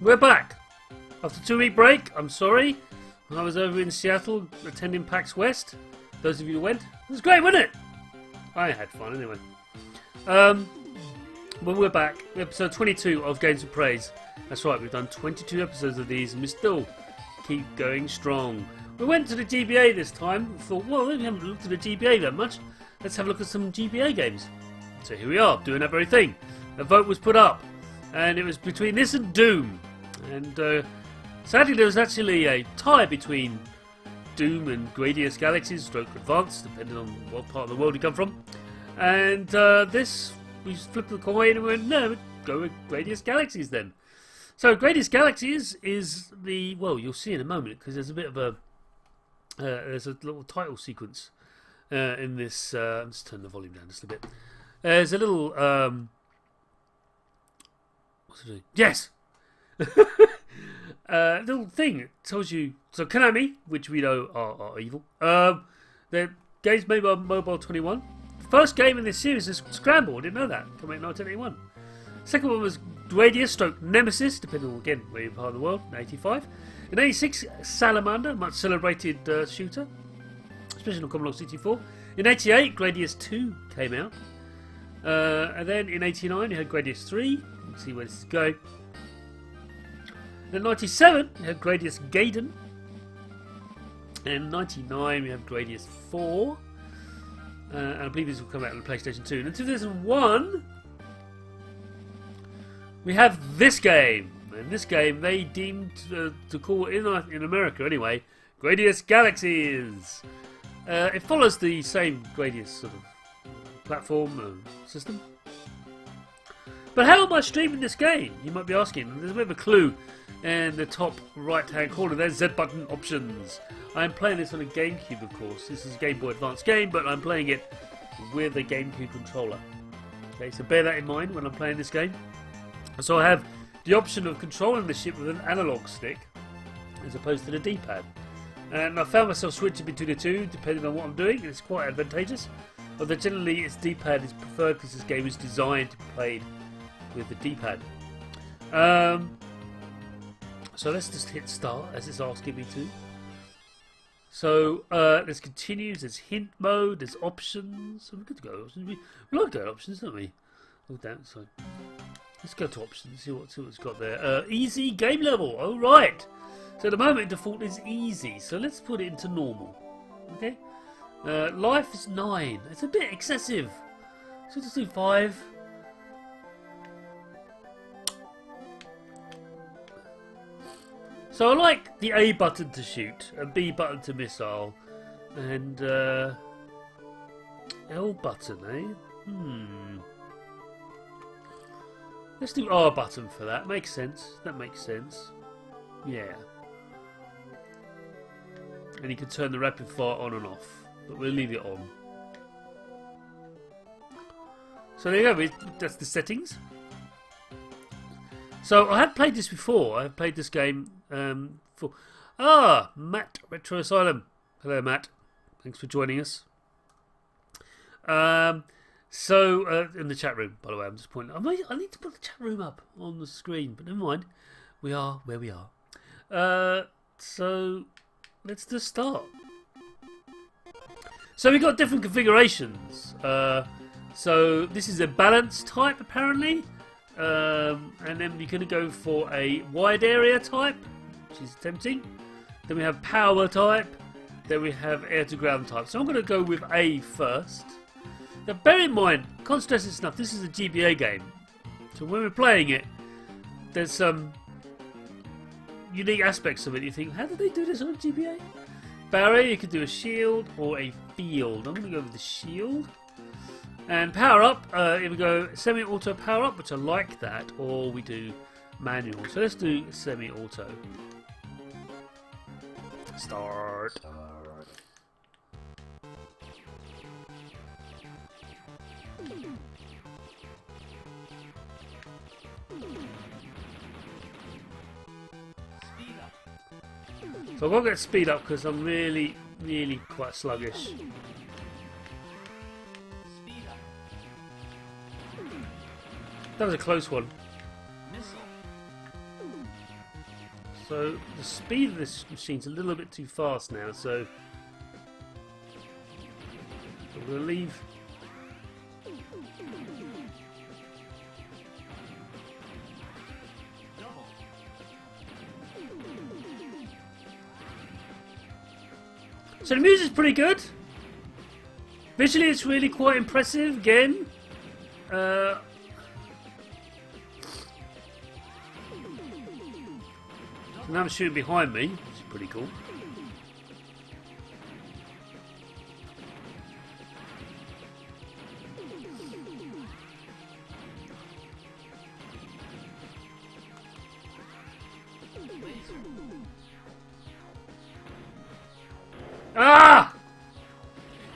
We're back. After a 2-week break, I'm sorry. I was over in Seattle attending PAX West. Those of you who went, it was great, wasn't it? I had fun anyway. Well, we're back. Episode 22 of Games of Praise. That's right, we've done 22 episodes of these and we still keep going strong. We went to the GBA this time. We thought, well, we haven't looked at the GBA that much. Let's have a look at some GBA games. So here we are, doing that very thing. A vote was put up, and it was between this and Doom. And sadly, there was actually a tie between Doom and Gradius Galaxies, stroke Advanced, depending on what part of the world you come from. And this, we flipped the coin and we went, no, go with Gradius Galaxies then. So Gradius Galaxies is the, well, you'll see in a moment, because there's a bit of a, there's a little title sequence in this, let's turn the volume down just a bit. There's a little, what's it doing? Yes! Little thing that tells you, so Konami, which we know are evil, the games made by Mode21. The first game in this series is Scramble, I didn't know that, came out in 1981. Second one was Gradius stroke Nemesis, depending on again where you're part of the world, in 85. In 86, Salamander, much celebrated shooter, especially on Commodore 64. In 88, Gradius 2 came out. And then in 89 you had Gradius 3, let's see where this is going. In 97 you had Gradius Gaiden. In 99 we have Gradius 4. And I believe this will come out on the PlayStation 2. And in 2001 we have this game. And this game they deemed to call it, in America anyway, Gradius Galaxies. It follows the same Gradius sort of platform system. But how am I streaming this game? You might be asking. There's a bit of a clue in the top right hand corner. There's Z button options. I'm playing this on a GameCube, of course. This is a Game Boy Advance game, but I'm playing it with a GameCube controller. Okay, so bear that in mind when I'm playing this game. So I have the option of controlling the ship with an analog stick as opposed to the D-pad. And I found myself switching between the two depending on what I'm doing. It's quite advantageous. Although generally its D-pad is preferred because this game is designed to be played with the D-pad. So let's just hit start as it's asking me to. So let's continue. There's hint mode, there's options. So we're good to go. We like to go to options, don't we? Oh, damn, so let's go to options, see what it's got there. Easy game level, alright. So at the moment default is easy, so let's put it into normal. Okay? Life is 9. It's a bit excessive. So let's do 5. So I like the A button to shoot, a B button to missile, and L button, eh? Let's do R button for that. Makes sense. That makes sense. Yeah. And you can turn the rapid fire on and off. But we'll leave it on. So there you go, that's the settings. So I had played this before. I have played this game for... Matt, Retro Asylum. Hello, Matt. Thanks for joining us. So, in the chat room, by the way, I'm just pointing... I need to put the chat room up on the screen, but never mind. We are where we are. So, let's just start. So we've got different configurations. So this is a balance type apparently. And then you're going to go for a wide area type, which is tempting. Then we have power type. Then we have air to ground type. So I'm going to go with A first. Now bear in mind, can't stress this enough, this is a GBA game. So when we're playing it, there's some unique aspects of it. You think, how did they do this on a GBA? Barrier, you could do a shield or a field. I'm going to go with the shield. And power up, here we go, semi-auto power up, which I like that, or we do manual. So let's do semi-auto. Start. So I've got to get speed up because I'm really quite sluggish. That was a close one. So the speed of this machine's a little bit too fast now, so I'm going to leave. So the music's pretty good. Visually it's really quite impressive again. Now I'm shooting behind me, which is pretty cool. Ah!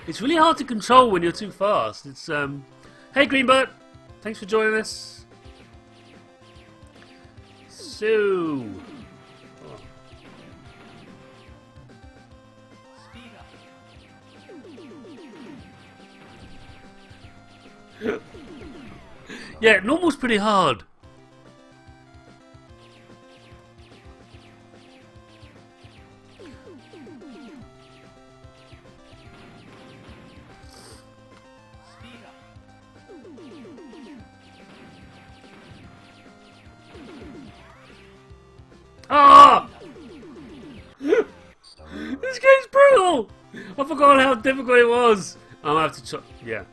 It's really hard to control when you're too fast. It's hey Greenbird, thanks for joining us. So yeah, normal's pretty hard. Ah! This game's brutal! I forgot how difficult it was. I'm gonna have to try. Yeah.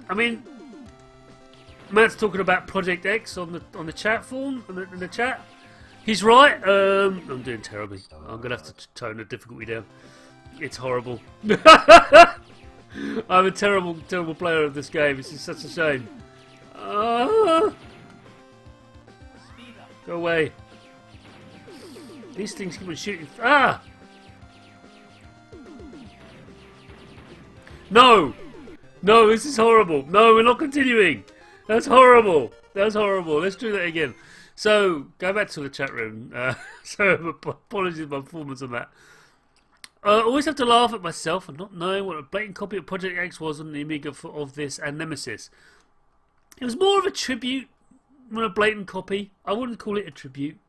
I mean, Matt's talking about Project X on the chat form, in the chat. He's right. I'm doing terribly. I'm gonna have to tone the difficulty down. It's horrible. I'm a terrible player of this game. This is such a shame. Go away. These things keep on shooting. Ah! No! No, this is horrible. No, we're not continuing. That's horrible. That's horrible. Let's do that again. So, go back to the chat room. So, apologies for my performance on that. I always have to laugh at myself for not knowing what a blatant copy of Project X was on the Amiga of this and Nemesis. It was more of a tribute than a blatant copy. I wouldn't call it a tribute.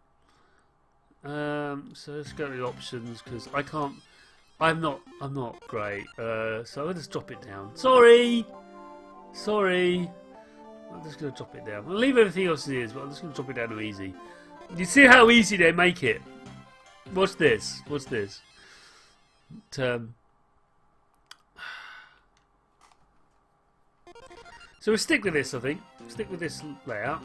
So let's go to the options because I can't. I'm not great. So I'll just drop it down. Sorry. I'm just going to drop it down. I'll leave everything else as it is, but I'm just going to drop it down to easy. You see how easy they make it? Watch this. What's this? So we'll stick with this, I think. Stick with this layout.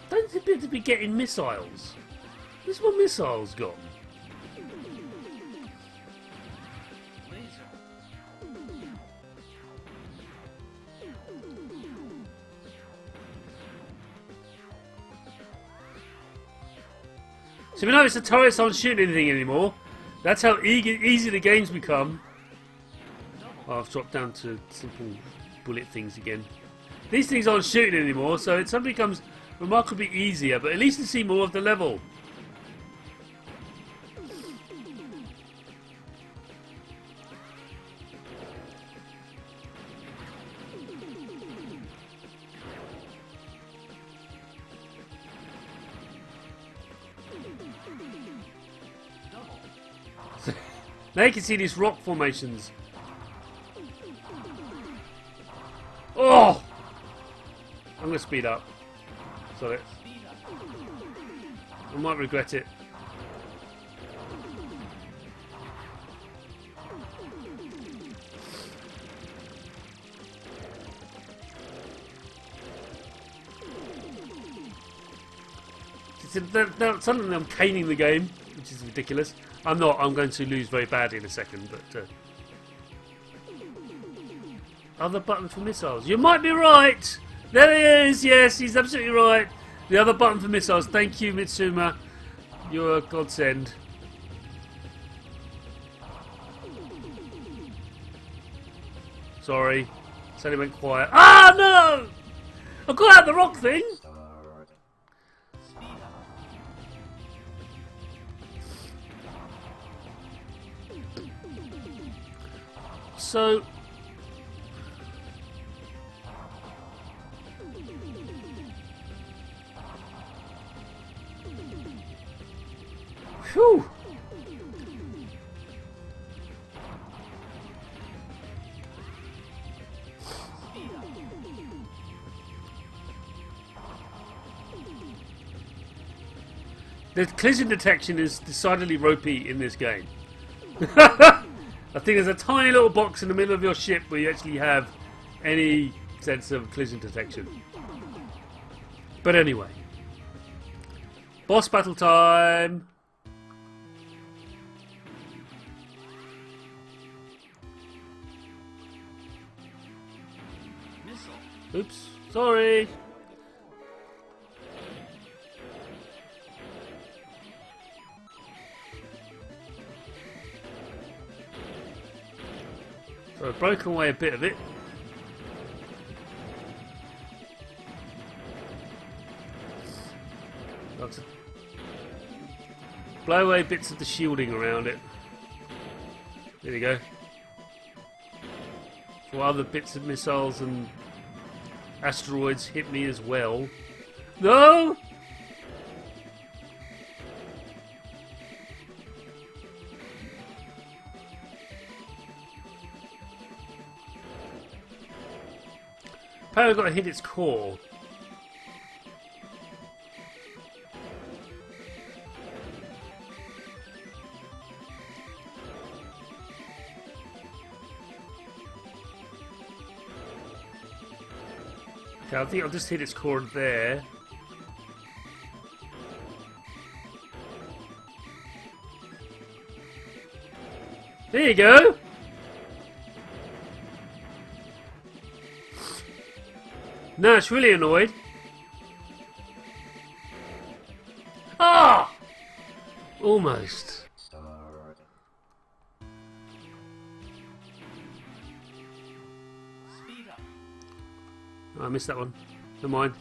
Don't appear to be getting missiles. Where's my missiles gone? So we notice the turrets aren't shooting anything anymore. That's how easy the games become. Oh, I've dropped down to simple bullet things again. These things aren't shooting anymore, so it suddenly becomes remarkably easier, but at least you see more of the level. Now you can see these rock formations. Oh! I'm going to speed up. Sorry. I might regret it. Suddenly I'm caning the game, which is ridiculous. I'm not. I'm going to lose very badly in a second, but... Other button for missiles. You might be right! There he is! Yes, he's absolutely right. The other button for missiles. Thank you, Mitsuma. You're a godsend. Sorry. Suddenly went quiet. Ah, no! I got out the rock thing! So... Whew! The collision detection is decidedly ropey in this game. I think there's a tiny little box in the middle of your ship where you actually have any sense of collision detection. But anyway. Boss battle time! Oops, sorry! So I've broken away a bit of it. Got to blow away bits of the shielding around it. There you go. So other bits of missiles and asteroids hit me as well. No! Apparently I've got to hit its core. Okay, I think I'll just hit its core there. There you go! No, it's really annoyed. Ah! Almost. Oh, I missed that one. Never mind.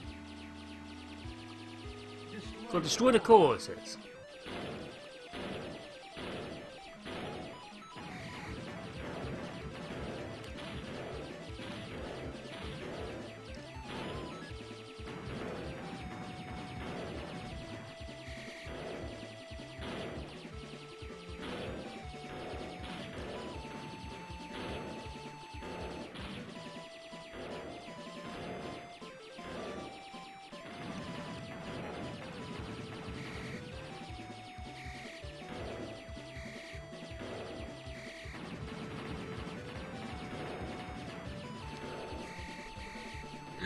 Got to destroy the core, it says.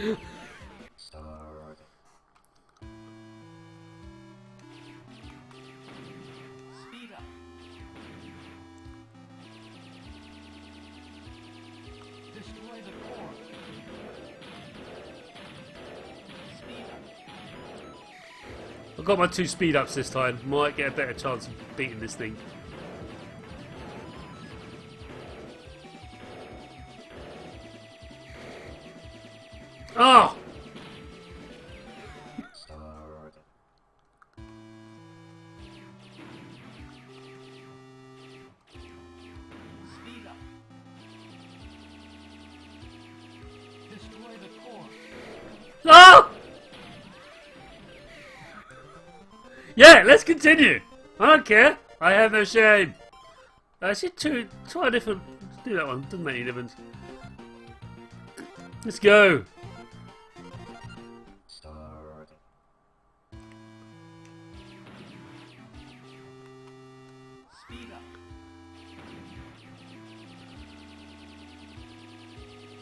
Speed up. Destroy the core. Speed up. I've got my 2 speed ups this time. Might get a better chance of beating this thing. Oh! Speed up. Destroy the core. Oh! Yeah, let's continue. I don't care. I have no shame. Actually, try a different. Do that one. Doesn't make any difference. Let's go. Speed up.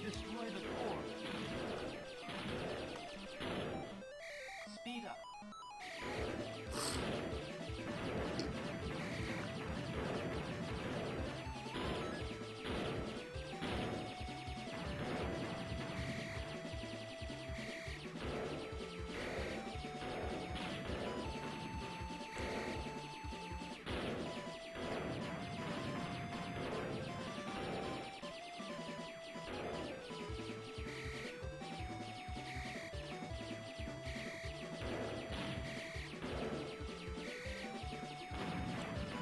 Destroy the core. Speed up.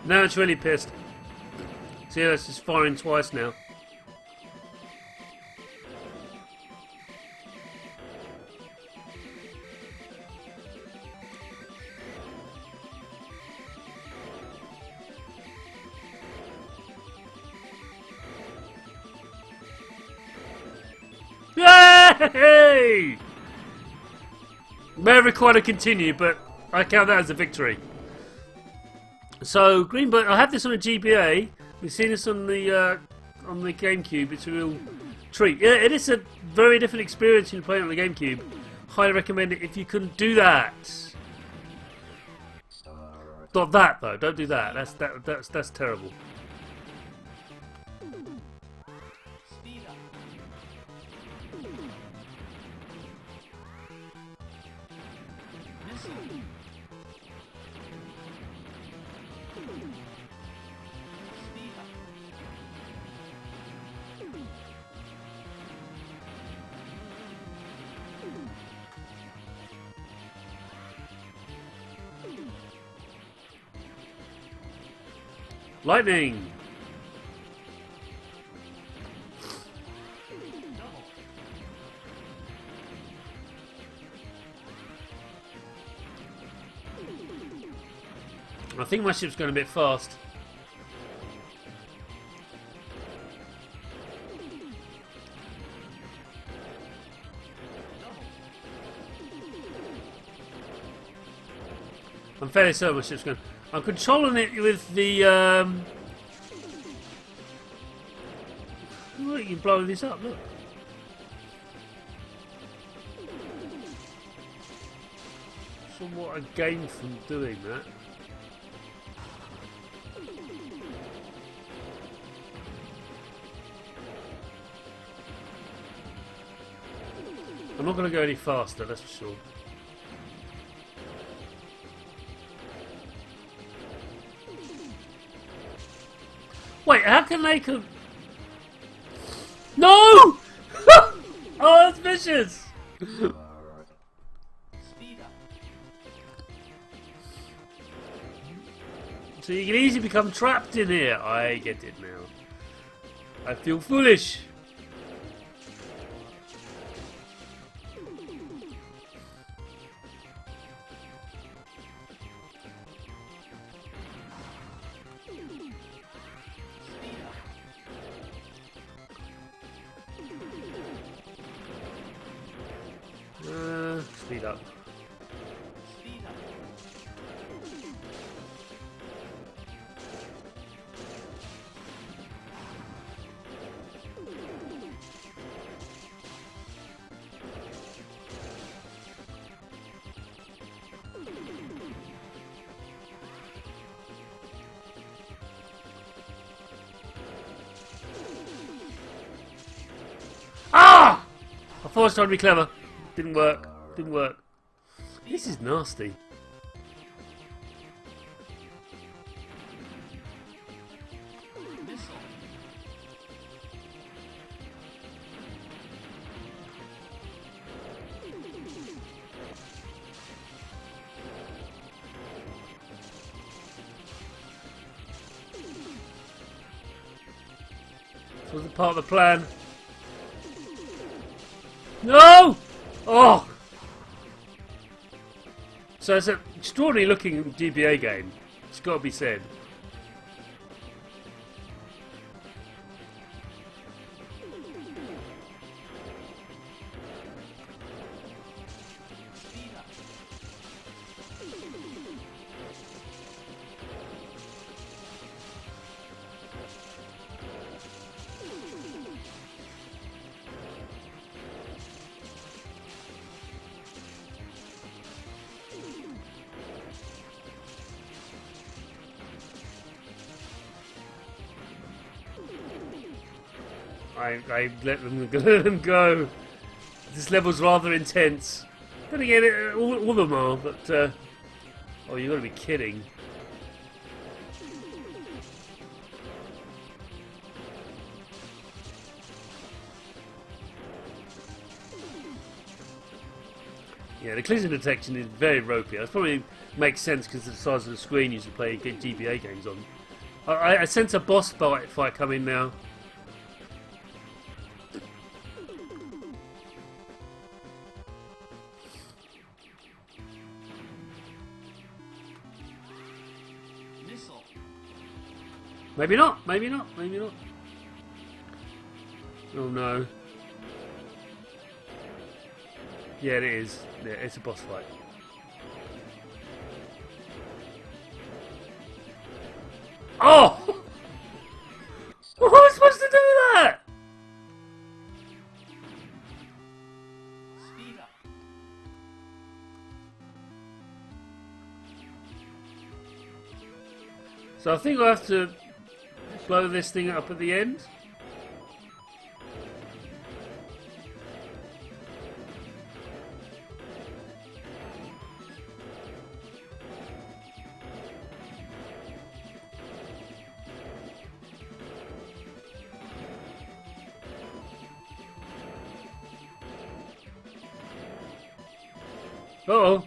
Now it's really pissed. See, that's just firing twice now. Yay! May have required to continue, but I count that as a victory. So, Greenberg, I have this on a GBA. We've seen this on the GameCube. It's a real treat. Yeah, it is a very different experience when you play it on the GameCube. Highly recommend it if you can do that. Not that though. Don't do that. That's terrible. Speed up. Missile. Speed up. Lightning. Double. I think my ship's going a bit fast. Double. I'm fairly certain my ship's going. I'm controlling it with the. Look, you can blow this up. Look. Somewhat I gained from doing that. I'm not going to go any faster, that's for sure. Wait, how can they come? No! Oh, that's vicious! Speed up. So you can easily become trapped in here. I get it now. I feel foolish. Speed up. Speed up. Ah! I thought I was trying to be clever. Didn't work. Didn't work. This is nasty. Missile. This wasn't part of the plan. No! Oh! So it's an extraordinary looking GBA game. It's got to be said. Speed up. I let them go. This level's rather intense. Then again, all of them are, but oh, you got to be kidding. Yeah, the collision detection is very ropey. That probably makes sense because of the size of the screen you should play GBA games on. I sense a boss fight coming now. Missile. Maybe not, maybe not, maybe not. Oh no. Yeah, it is. Yeah, it's a boss fight. Oh! What was I supposed to do with that? Speed up. So I think I have to blow this thing up at the end. Uh-oh.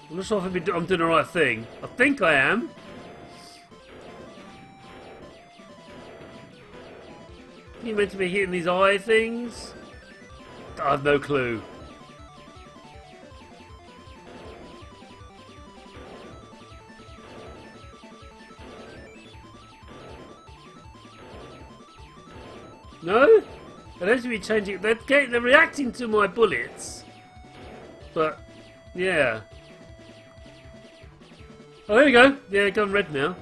I'm not sure if I'm doing the right thing. I think I am. You meant to be hitting these eye things? I have no clue. No? They don't seem to be changing. They're reacting to my bullets. But, yeah. Oh, there we go. Yeah, gone red now.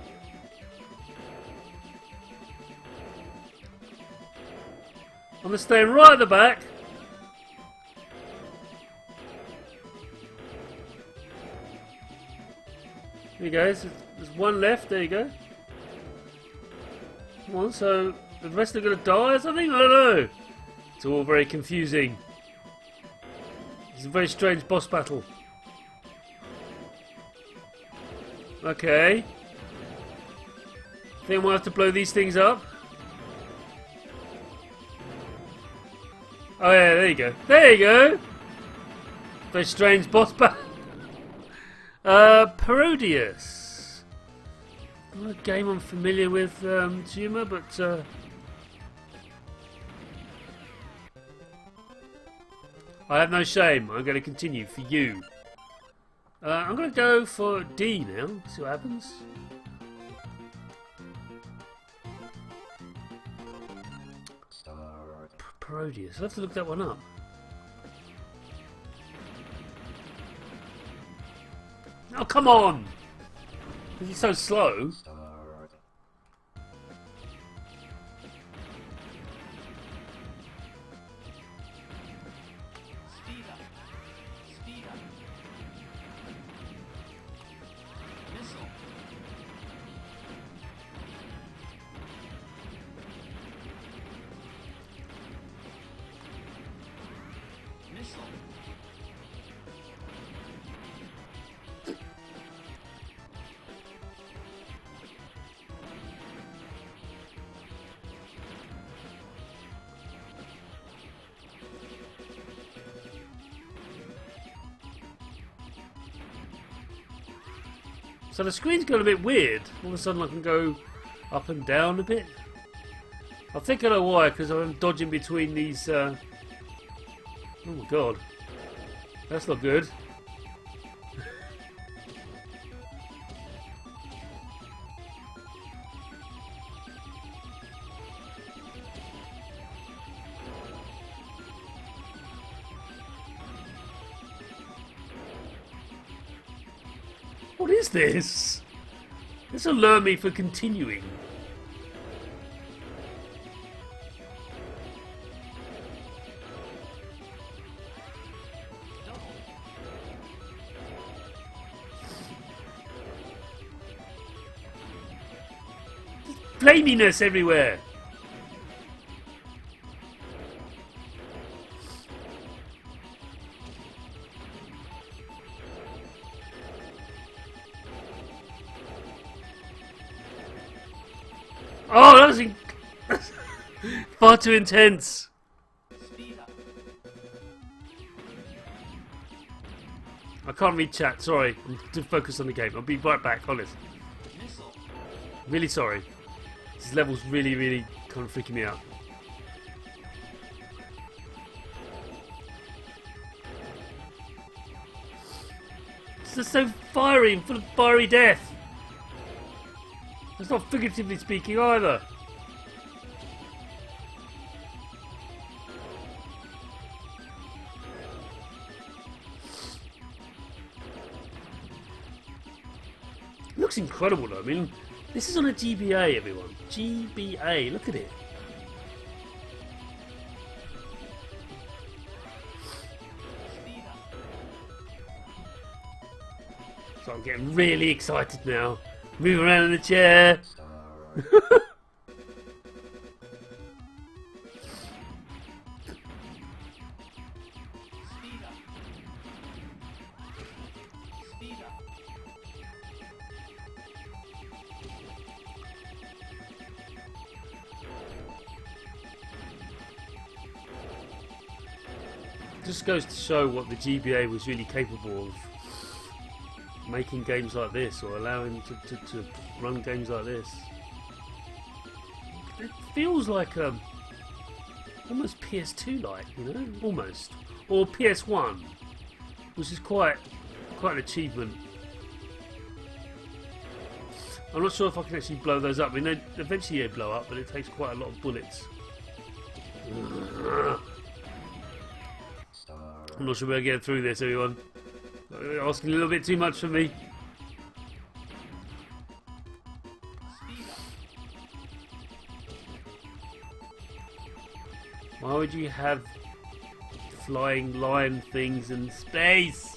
I'm staying right at the back. There you go. There's one left. There you go. Come on, so the rest are going to die or something? I don't know. It's all very confusing. It's a very strange boss battle. Okay. I think we'll have to blow these things up. Oh yeah, there you go. There you go! Very strange boss battle. Parodius. Not a game I'm familiar with, Juma, but I have no shame. I'm going to continue for you. I'm going to go for D now. See what happens. Parodius. I'll have to look that one up. Oh, come on! Because he's so slow. Speed up. Speed up. Missile. Missile. So the screen's got a bit weird. All of a sudden I can go up and down a bit. I think I know why, because I'm dodging between these... Oh my god. That's not good. What is this? This will lure me for continuing. Flaminess everywhere. Oh, that was that's far too intense. Speed up. I can't read chat. Sorry, I'm too focused on the game. I'll be right back. Honest. Missile. Really sorry. This level's really, really kind of freaking me out. It's just so fiery and full of fiery death. That's not figuratively speaking either. It looks incredible though. I mean, this is on a GBA, everyone. GBA, look at it. Speed up. So I'm getting really excited now. Moving around in the chair. Speed up. Speed up. Just goes to show what the GBA was really capable of. Making games like this, or allowing to run games like this. It feels like almost PS2 like, you know, almost, or PS1, which is quite an achievement. I'm not sure if I can actually blow those up. I mean, they eventually they blow up, but it takes quite a lot of bullets. I'm not sure we're getting through this, everyone. You're asking a little bit too much for me. Why would you have flying lion things in space?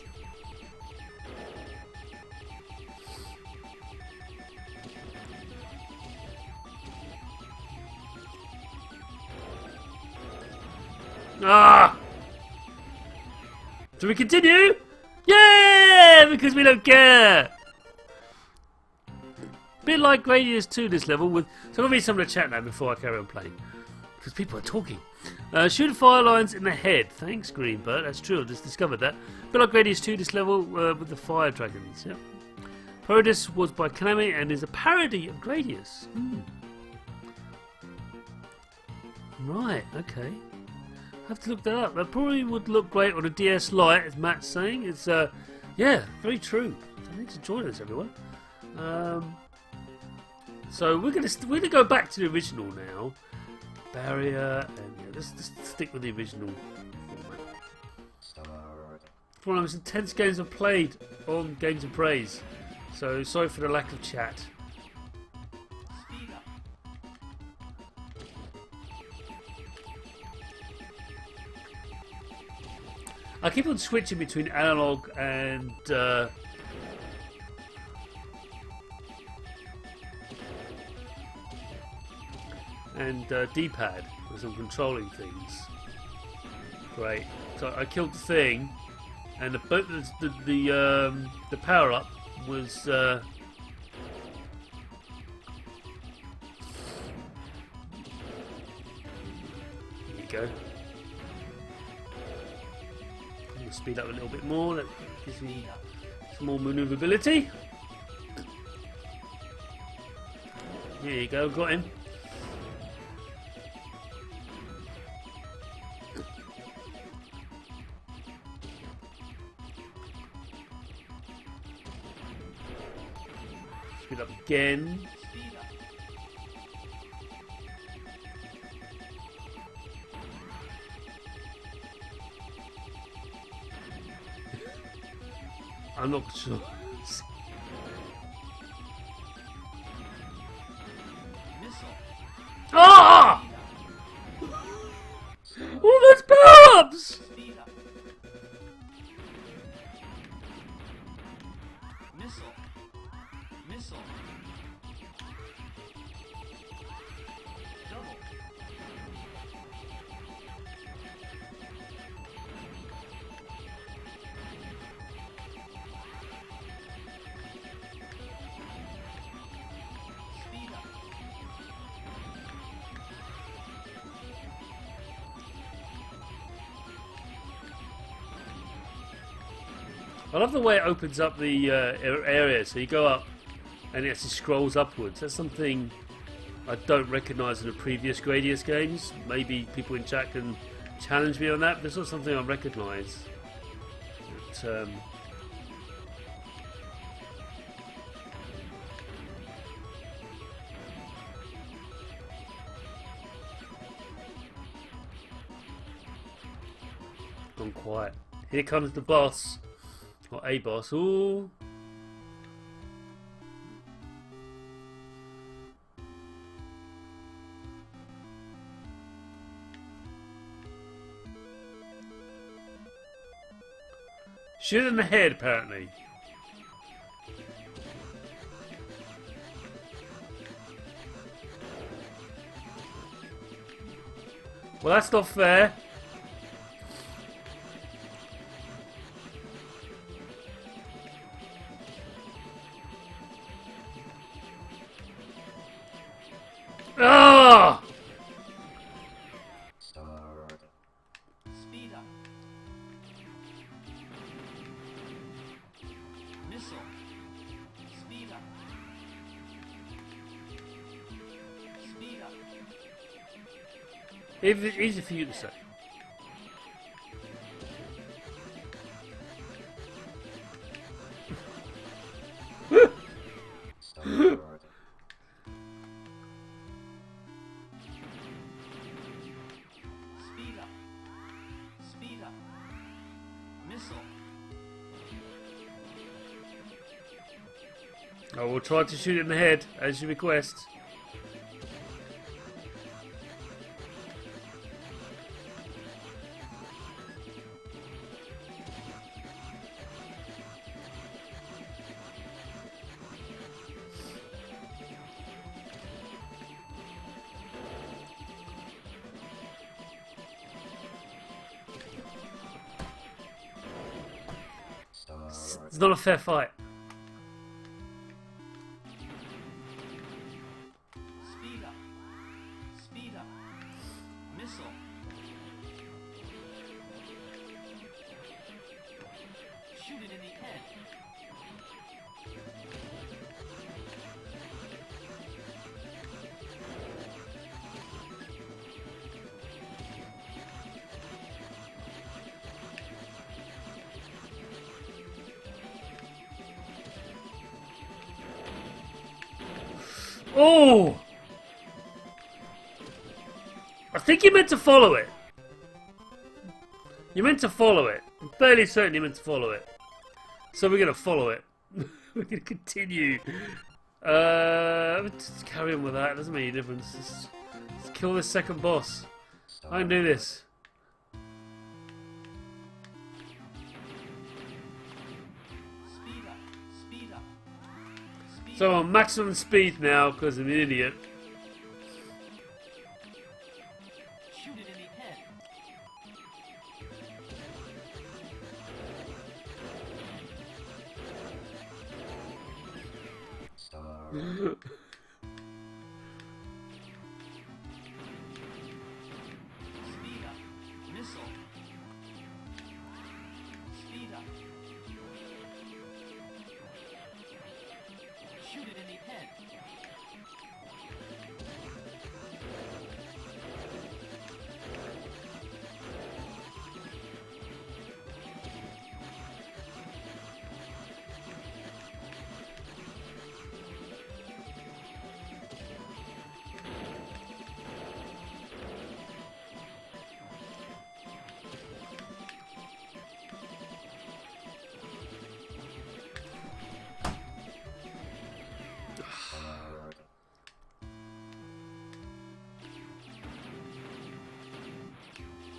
Ah! Do we continue? Yeah! Because we don't care! Bit like Gradius 2 this level with... So I'll read some of the chat now before I carry on playing. Because people are talking. Shoot fire lines in the head. Thanks, Greenbird. That's true, I just discovered that. Bit like Gradius 2 this level with the fire dragons. Yep. Parodis was by Konami and is a parody of Gradius. Right, okay. Have to look that up. That probably would look great on a DS Lite, as Matt's saying. It's yeah, very true. I need to join us, everyone. So we're gonna go back to the original now. Barrier, and yeah, let's stick with the original format. For one of the most intense games I've played on Games of Praise. So sorry for the lack of chat. Speed up. I keep on switching between analog and D-pad as I'm controlling things. Great. So I killed the thing, and the power up was. There you go. Speed up a little bit more, that gives me some more manoeuvrability. There you go, got him. Speed up again. Speed up. I'm not sure. Missile. Ah! All those power-ups! Speed up. Missile. Missile. Double. Speed up. I love the way it opens up the area. So you go up, and it actually scrolls upwards. That's something I don't recognise in the previous Gradius games. Maybe people in chat can challenge me on that, but it's not something I recognise. Gone quiet. Here comes the boss. Or a boss. Ooh. Shoot in the head, apparently. Well, that's not fair. Ah! Speed up. Missile. Speed up. Speed up. Easy for you to say. Speed up. Speed up. Missile. I will try to shoot it in the head, as you request. It's not a fair fight. Speed up. Speed up. Missile. Shoot it in the head. Oh! I think you meant to follow it. You meant to follow it. I'm fairly certain you meant to follow it. So we're going to follow it. We're going to continue. Just carry on with that. It doesn't make any difference. Let's kill this second boss. I can do this. Speed up. Speed up. Speed So I'm on maximum speed now because I'm an idiot. Shoot it in the head. Speed up. Missile. Speed up. Shoot it in the head.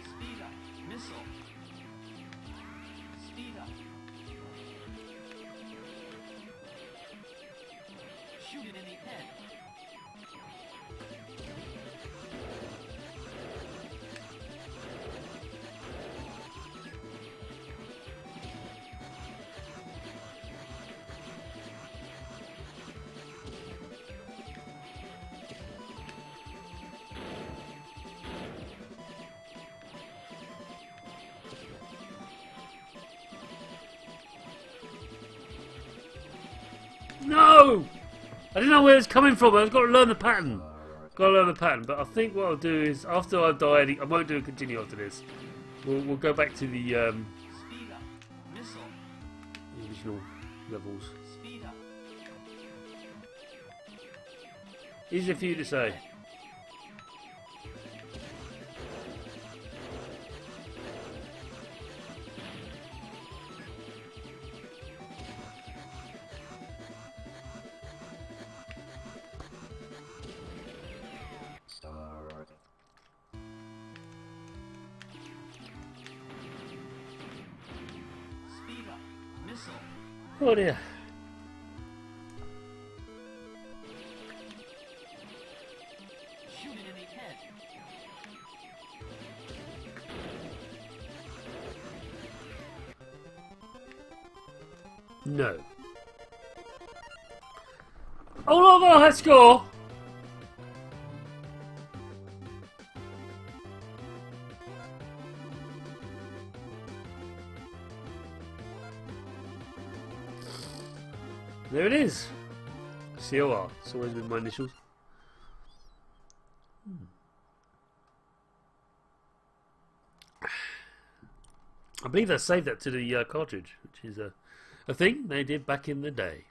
Speed up. Missile. Speed up. Shoot it in the head. No! I didn't know where it's coming from. I've got to learn the pattern. Got to learn the pattern. But I think what I'll do is, after I've died, I won't do a continue after this. We'll go back to the Speed up. Missile. original levels. Speed up. Easy for you to say. Speed up. Missile. Oh dear. Shoot enemy head. No. Oh no, no, let's go. There it is. COR. It's always been my initials. I believe they saved that to the cartridge, which is a thing they did back in the day.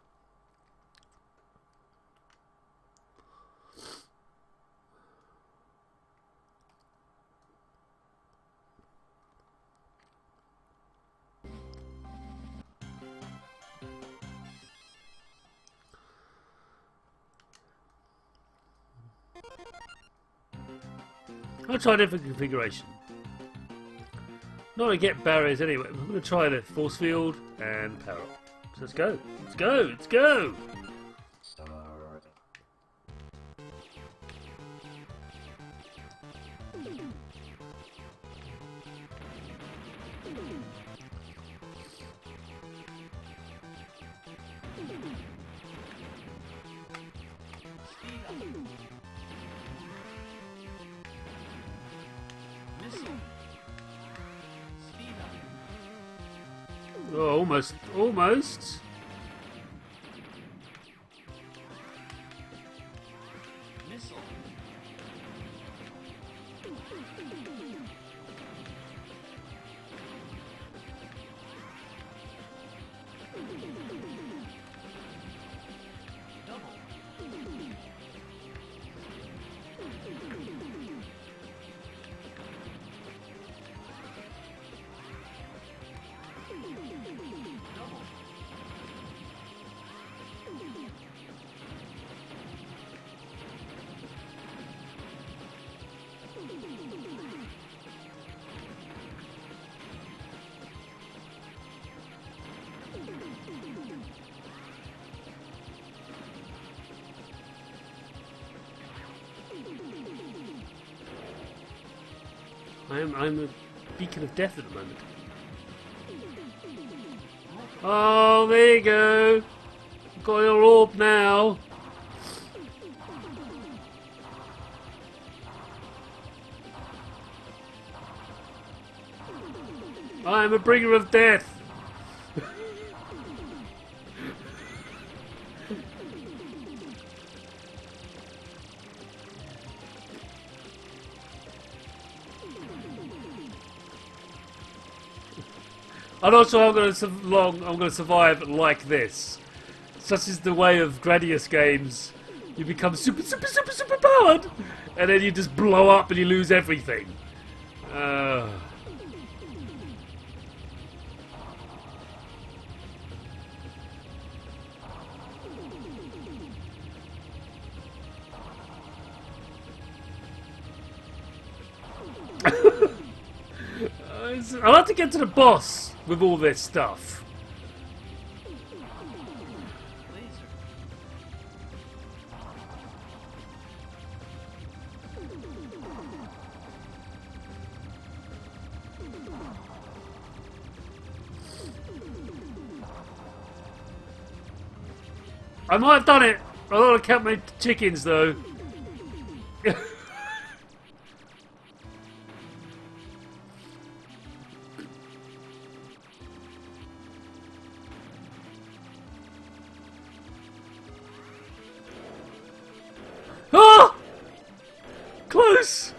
I'll try a different configuration. Not to get barriers anyway. I'm going to try the force field and power up. So let's go. Let's go. Let's go. Speed up. Missile. Speed up. Oh, almost. Almost. Missile. Double. Double. I'm a beacon of death at the moment. Oh, there you go. Got your orb now. I'm a bringer of death. I'm not sure I'm going to survive like this. Such is the way of Gradius games. You become super powered, and then you just blow up and you lose everything. I like to get to the boss with all this stuff. Laser. I might have done it. I don't want to count my chickens though. Close!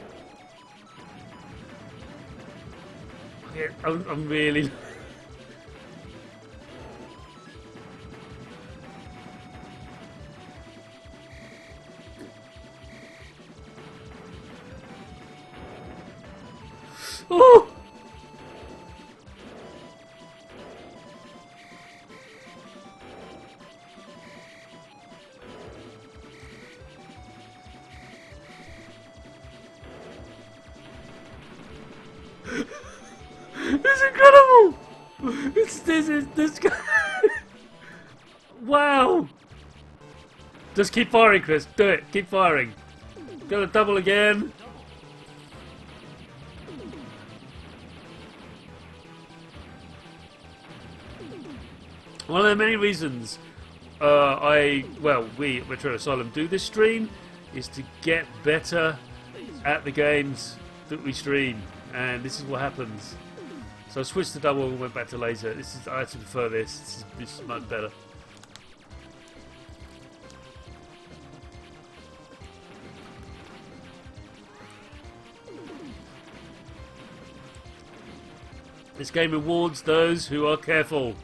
Okay, I'm really... Oh! It's incredible! This guy. Wow! Just keep firing, Chris. Do it. Keep firing. Gonna double again. One of the many reasons we at Retro Asylum do this stream is to get better at the games that we stream, and this is what happens. So I switched to double and went back to laser. I actually prefer this. This is much better. This game rewards those who are careful.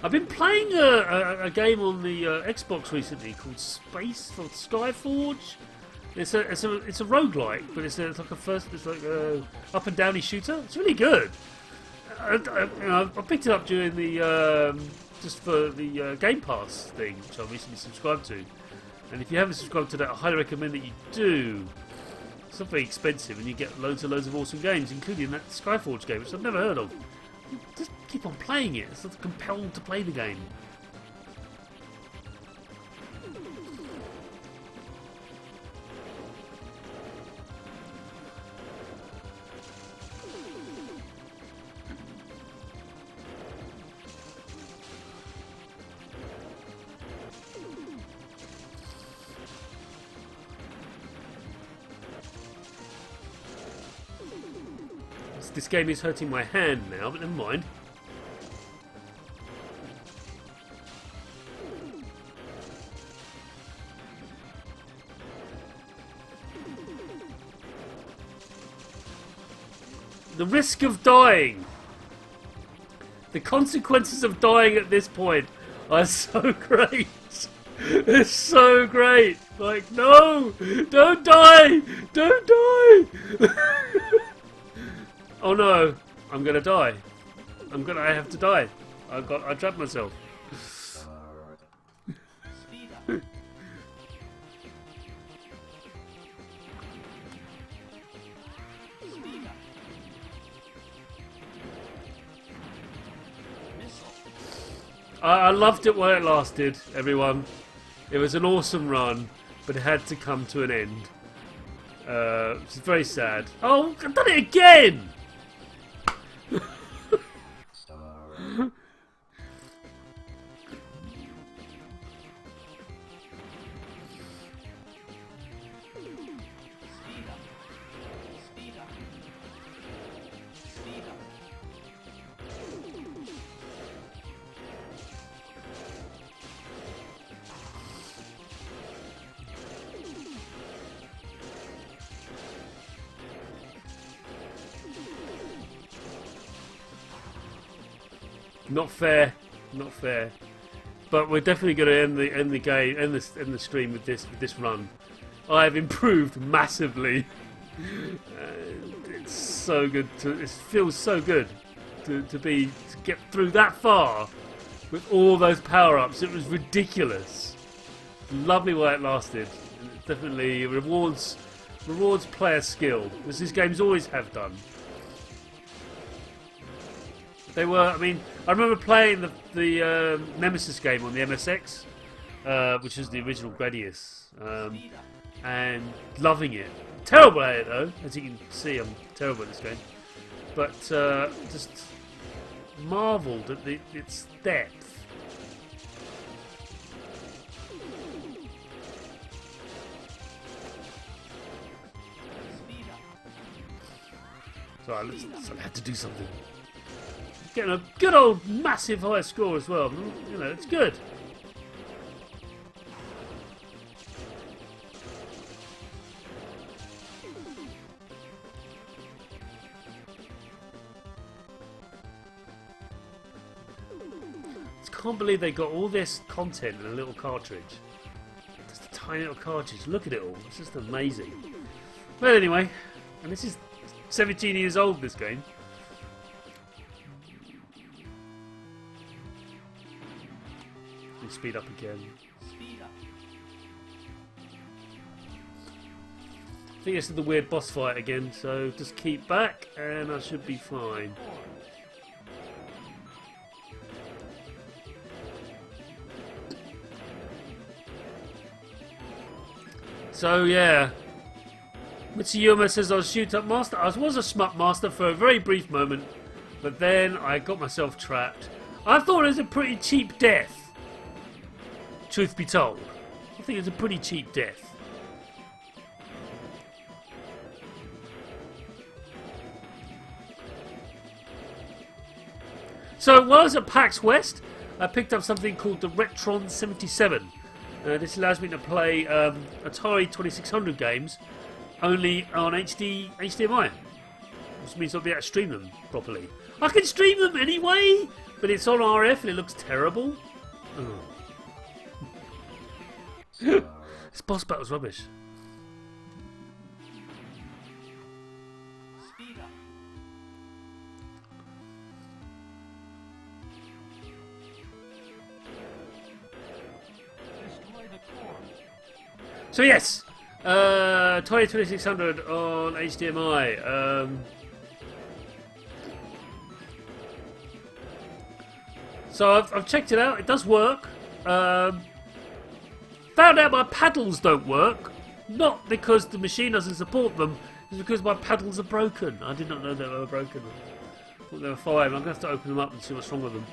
I've been playing a game on the Xbox recently called Skyforge. It's a roguelike, but it's like a up and downy shooter. It's really good. I picked it up during the just for the Game Pass thing, which I recently subscribed to. And if you haven't subscribed to that, I highly recommend that you do. It's not very expensive, and you get loads and loads of awesome games, including that Skyforge game, which I've never heard of. Just keep on playing it. It's sort of compelled to play the game. This game is hurting my hand now, but never mind. The risk of dying. The consequences of dying at this point are so great. It's so great. Like, no! Don't die! Don't die! Oh no, I'm gonna die. I have to die. I trapped myself. Speed up. Speed up. Missile. I loved it while it lasted, everyone. It was an awesome run, but it had to come to an end. It's very sad. Oh, I've done it again! Speed up. Speed up. Speed up. Not fair, not fair. But we're definitely going to end the stream with this run. I've improved massively. It's so good it feels so good to get through that far with all those power-ups. It was ridiculous. Lovely way it lasted. It definitely rewards player skill, as these games always have done. They were, I mean, I remember playing the Nemesis game on the MSX, which is the original Gradius, and loving it. Terrible at it though, as you can see, I'm terrible at this game. But just marvelled at its depth. Sorry, I had to do something. Getting a good old massive high score as well. You know, it's good. can't believe they got all this content in a little cartridge. Just a tiny little cartridge. Look at it all. It's just amazing. But anyway, and this is 17 years old, this game. Let me speed up again. Speed up. I think this is the weird boss fight again, so just keep back and I should be fine. So yeah, Mitsuyama says I was shoot-up master. I was a shmup master for a very brief moment, but then I got myself trapped. I thought it was a pretty cheap death. Truth be told, I think it's a pretty cheap death. So while I was at PAX West, I picked up something called the Retron 77. This allows me to play Atari 2600 games only on HDMI, which means I'll be able to stream them properly. I can stream them anyway, but it's on RF and it looks terrible. Oh. This boss battle's rubbish. Speed up. Destroy the core. So yes, Atari 2600 on HDMI. So I've checked it out. It does work. Found out my paddles don't work. Not because the machine doesn't support them. It's because my paddles are broken. I did not know they were broken. I thought they were fine. I'm going to have to open them up and see what's wrong with them.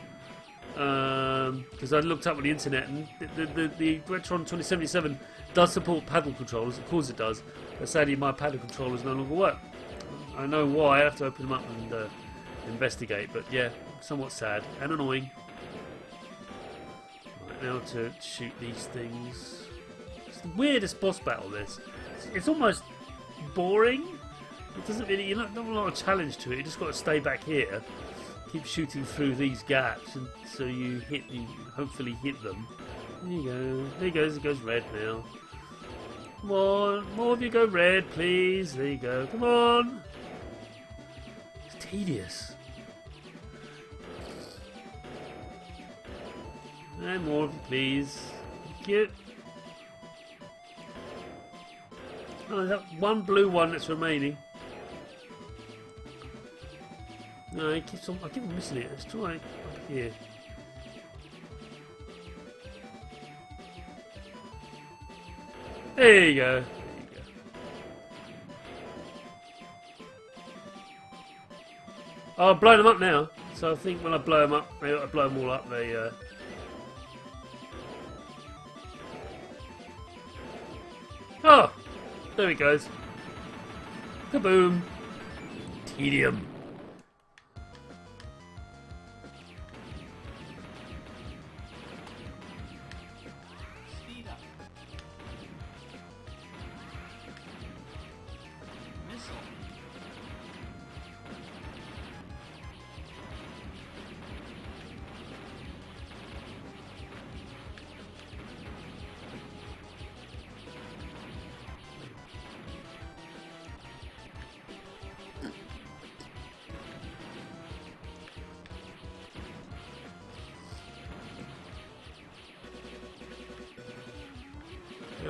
Because I looked up on the internet and the Retron 2077 does support paddle controllers. Of course it does. But sadly my paddle controllers no longer work. I know why. I have to open them up and investigate. But yeah, somewhat sad and annoying. Right, now to shoot these things. It's the weirdest boss battle, this. It's almost boring. It doesn't really, you're not a lot of challenge to it. You just got to stay back here. Keep shooting through these gaps, and so you hopefully hit them. There you go. There he goes. It goes red now. Come on, more of you go red, please. There you go. Come on. It's tedious. And more of you, please. Thank you. Oh, that one blue one that's remaining. No, he keeps on. I keep on missing it. Let's try up here. There you go. There you go. Oh, I've blown them up now. So I think when I blow them up, I blow them all up. They. Oh, there it goes. Kaboom! Tedium. Speed up. Missile.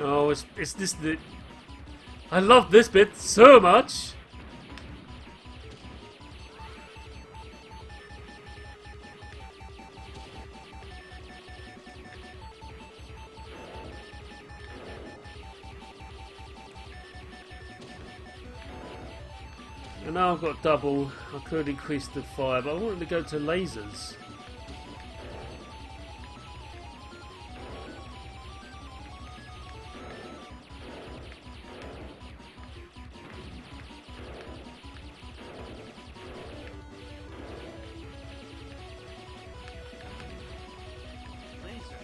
Oh, it's this the. I love this bit so much. And now I've got double. I could increase the fire, but I wanted to go to lasers. Laser.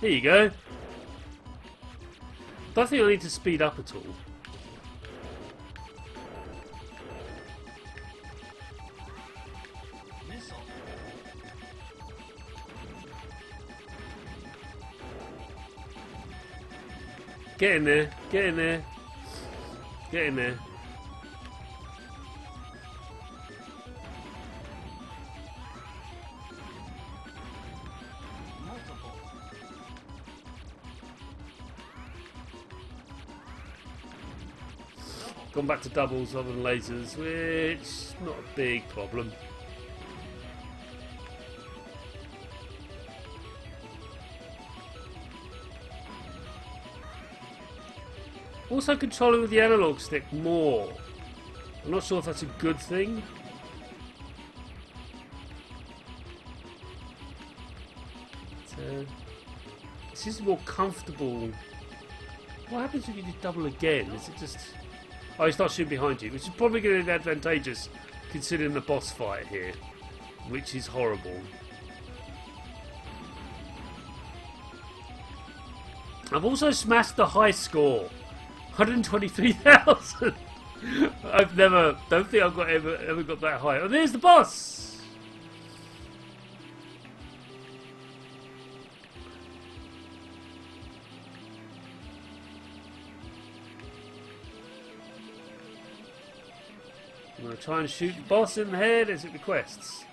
Here you go. Don't think I need to speed up at all. Missile. Get in there. Get in there. Get in there. Multiple. Gone back to doubles other than lasers, which not a big problem. Also controlling with the analog stick more. I'm not sure if that's a good thing. But, this is more comfortable. What happens when you do double again? Is it just... Oh, he starts shooting behind you, which is probably going to be advantageous considering the boss fight here, which is horrible. I've also smashed the high score, 123,000. Don't think I've ever got that high. Oh, there's the boss. I'm going to try and shoot the boss in the head as it requests.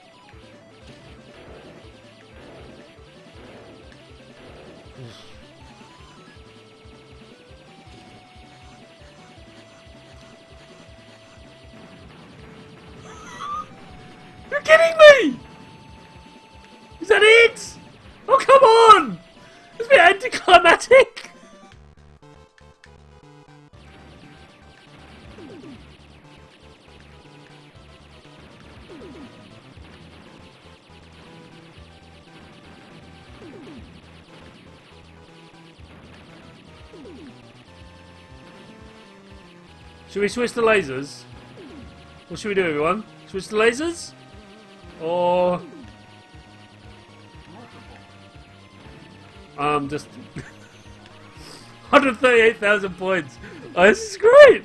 You're kidding me! Is that it? Oh, come on! It's a bit anticlimactic! Should we switch to lasers? What should we do, everyone? Switch to lasers? Or... just... 138,000 points. Oh, this is great!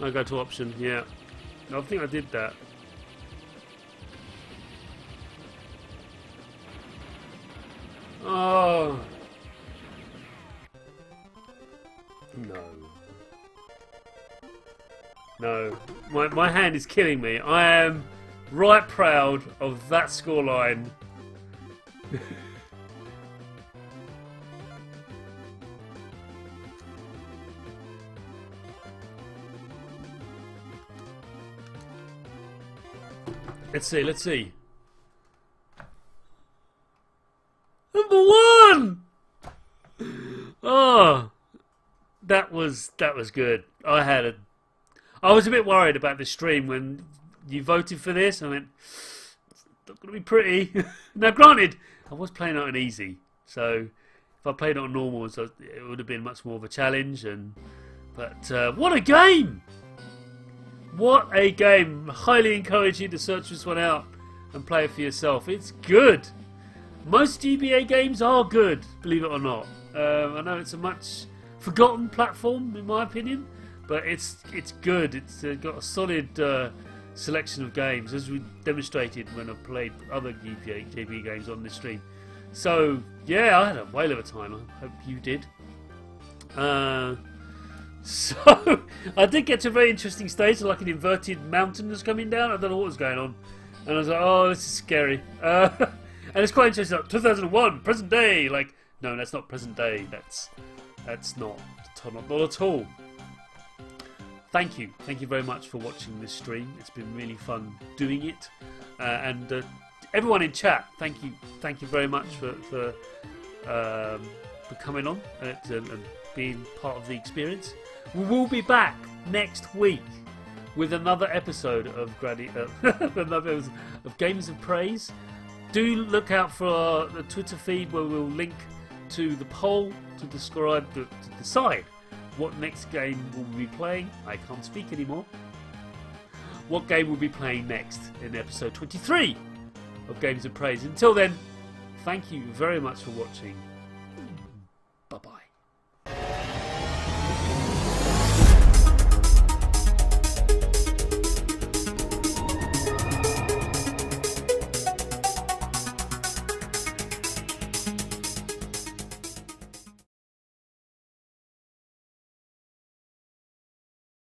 I go to option, yeah. I think I did that. Oh... No. No. My hand is killing me. I am right proud of that scoreline. Let's see. Number 1! Oh, that was good. I was a bit worried about the stream when you voted for this. I went, it's not going to be pretty. Now, granted, I was playing it on easy, so if I played it on normal, so it would have been much more of a challenge. But what a game! What a game! Highly encourage you to search this one out and play it for yourself. It's good. Most GBA games are good, believe it or not. I know it's a much forgotten platform, in my opinion, but it's good. It's got a solid selection of games, as we demonstrated when I played other GBA games on this stream. So yeah, I had a whale of a time. I hope you did. So I did get to a very interesting stage, like an inverted mountain was coming down. I don't know what was going on, and I was like, "Oh, this is scary." And it's quite interesting. Like, 2001, present day. Like, no, that's not present day. That's not at all. Thank you very much for watching this stream. It's been really fun doing it, and everyone in chat, thank you very much for coming on and being part of the experience. We will be back next week with another episode of of Games of Praise. Do look out for the Twitter feed where we'll link to the poll to decide what next game we'll be playing. I can't speak anymore. What game we'll be playing next in episode 23 of Games of Praise. Until then, thank you very much for watching, Bye-bye.